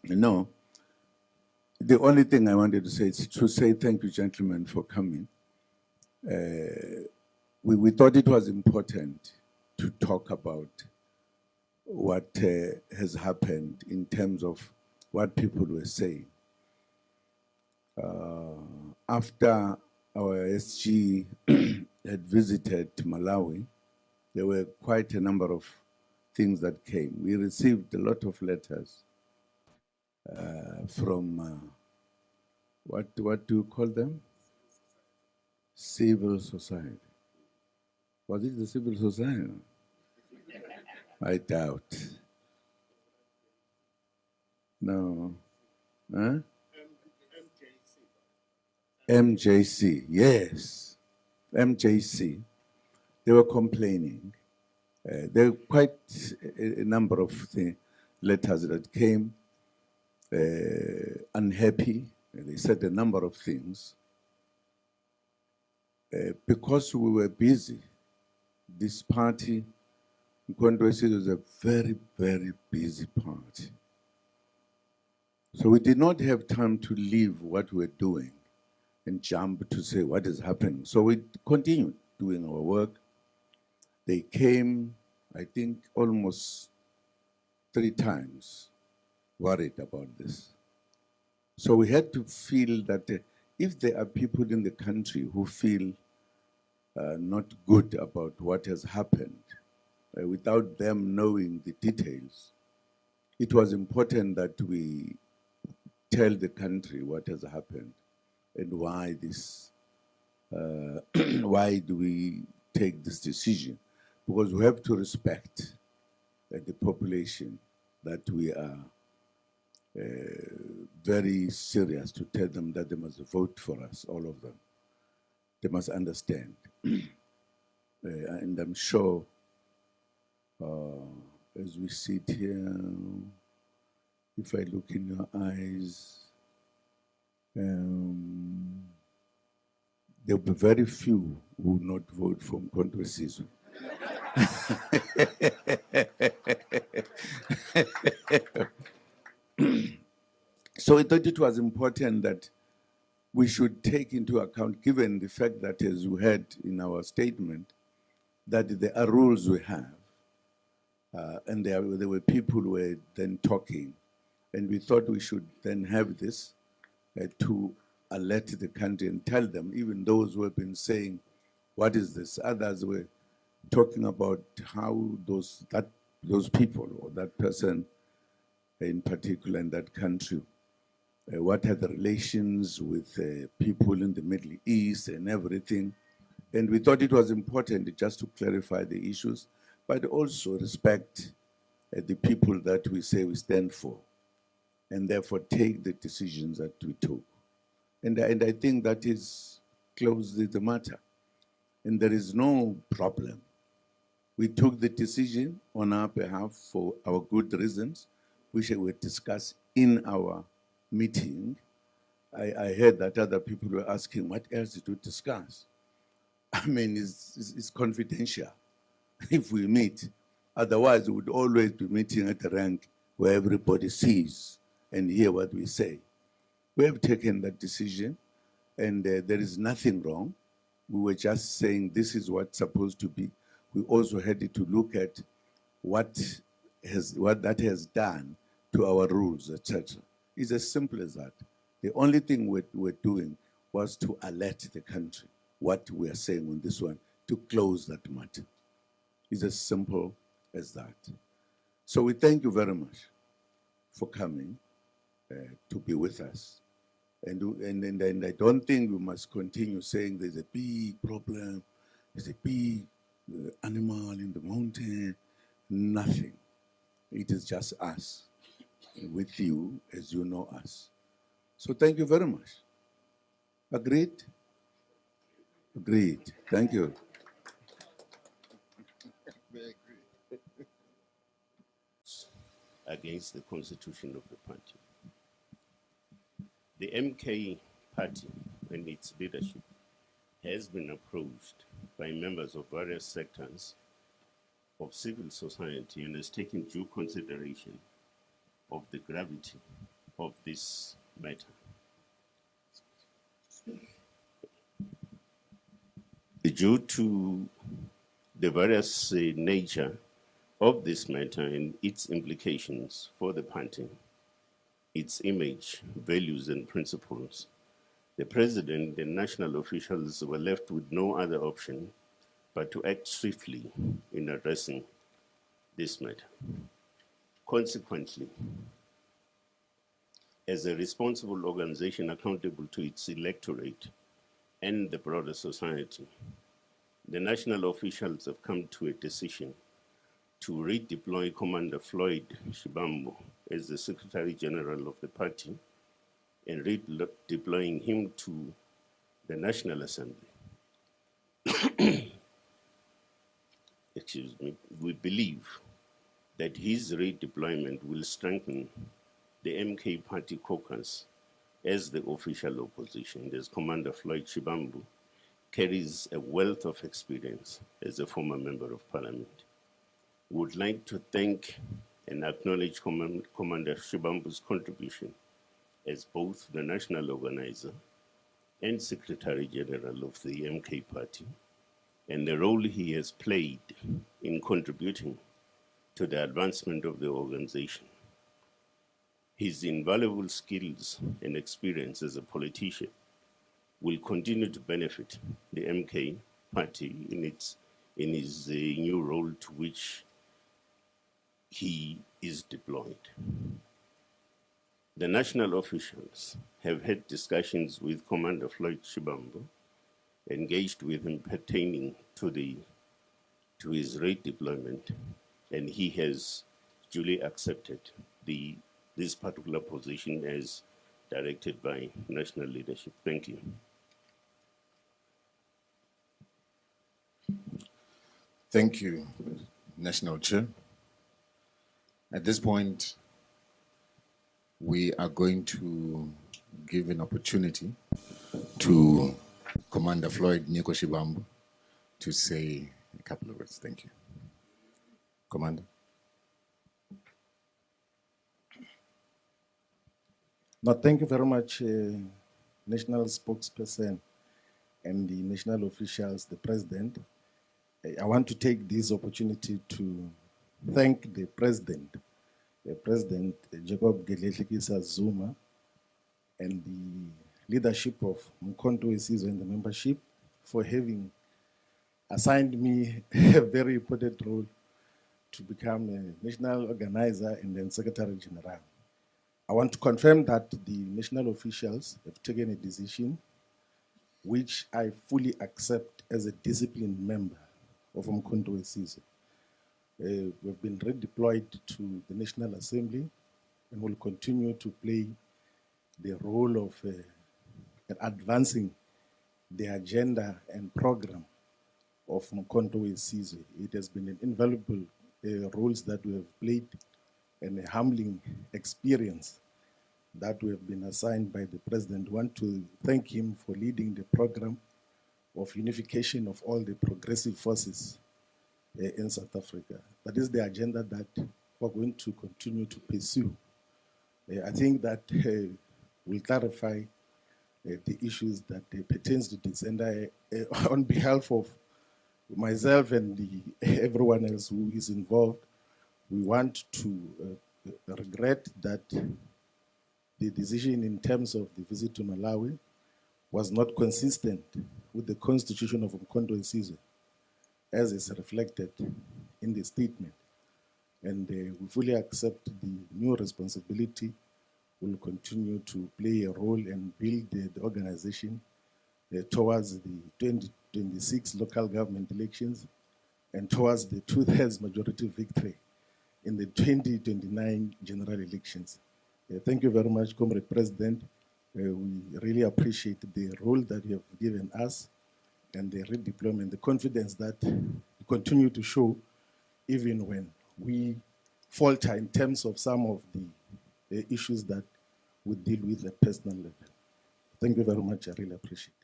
No, the only thing I wanted to say is to say thank you, gentlemen, for coming. We thought it was important to talk about what has happened in terms of what people were saying. After our SG had visited Malawi, there were quite a number of things that came. We received a lot of letters from, what do you call them? Civil society. Was it the civil society? I doubt. No. Huh? MJC, yes. MJC. They were complaining. There were quite a number of letters that came, unhappy. They said a number of things. Because we were busy, this party, Mkhondwesi, was a very, very busy party. So we did not have time to leave what we were doing and jump to say what is happening. So we continued doing our work. They came, I think, almost 3 times worried about this. So we had to feel that if there are people in the country who feel not good about what has happened, without them knowing the details, it was important that we tell the country what has happened and why this, why do we take this decision? Because we have to respect the population, that we are very serious to tell them that they must vote for us, all of them. They must understand. And I'm sure as we sit here, if I look in your eyes, there'll be very few who will not vote for Mkhondwesi. So I thought it was important that we should take into account, given the fact that, as you heard in our statement, that there are rules we have, and there were people who were then talking, and we thought we should then have this to alert the country and tell them, even those who have been saying, what is this? Others were talking about how those people or that person in particular in that country, what are the relations with people in the Middle East and everything. And we thought it was important just to clarify the issues, but also respect the people that we say we stand for, and therefore take the decisions that we took. And I think that is closely the matter. And there is no problem. We took the decision on our behalf for our good reasons, which we discussed in our meeting. I heard that other people were asking, what else did we discuss? I mean, it's confidential if we meet. Otherwise, we would always be meeting at a rank where everybody sees and hear what we say. We have taken that decision, and there is nothing wrong. We were just saying this is what's supposed to be. We also had to look at what that has done to our rules, etc. It's as simple as that. The only thing we're doing was to alert the country what we are saying on this one, to close that matter. It's as simple as that. So we thank you very much for coming to be with us. And I don't think we must continue saying there's a big problem, there's a big animal in the mountain. Nothing. It is just us with you as you know us. So thank you very much. Agreed? Agreed. Thank you. Against the constitution of the party. The MK party and its leadership has been approached by members of various sectors of civil society and has taken due consideration of the gravity of this matter. Due to the various nature of this matter and its implications for the party, its image, values, and principles, the president and national officials were left with no other option but to act swiftly in addressing this matter. Consequently, as a responsible organization accountable to its electorate and the broader society, the national officials have come to a decision to redeploy Commander Floyd Shivambu as the Secretary General of the party and redeploying him to the National Assembly. Excuse me. We believe that his redeployment will strengthen the MK party caucus as the official opposition, as Commander Floyd Shivambu carries a wealth of experience as a former member of parliament. We would like to thank and acknowledge Commander Shivambu's contribution as both the national organizer and Secretary General of the MK party, and the role he has played in contributing to the advancement of the organization. His invaluable skills and experience as a politician will continue to benefit the MK party in his new role to which he is deployed. The national officials have had discussions with Commander Floyd Shivambu, engaged with him pertaining to his redeployment, and he has duly accepted this particular position as directed by national leadership. Thank you. Thank you, National Chair. At this point, we are going to give an opportunity to Commander Floyd Shivambu to say a couple of words. Thank you. Commander. No, thank you very much, national spokesperson and the national officials, the president. I want to take this opportunity to thank the president, Jacob Gedleyihlekisa Zuma, and the leadership of Mkhonto Wesizwe and the membership for having assigned me a very important role to become a national organizer and then Secretary General. I want to confirm that the national officials have taken a decision which I fully accept as a disciplined member of Mkhonto Wesizwe. We've been redeployed to the National Assembly and will continue to play the role of advancing the agenda and program of Mkhonto Wesizwe. It has been an invaluable roles that we have played and a humbling experience that we have been assigned by the president. I want to thank him for leading the program of unification of all the progressive forces in South Africa. That is the agenda that we're going to continue to pursue. I think that will clarify the issues that pertains to this. And I, on behalf of myself and everyone else who is involved, we want to regret that the decision in terms of the visit to Malawi was not consistent with the constitution of Mkhonto Wesizwe, as is reflected in the statement. And we fully accept the new responsibility. We'll continue to play a role and build the organization towards the 2026 local government elections and towards the 2/3 majority victory in the 2029 general elections. Thank you very much, Comrade President. We really appreciate the role that you have given us and the redeployment, the confidence that you continue to show even when we falter in terms of some of the issues that we deal with at personal level. Thank you very much. I really appreciate it.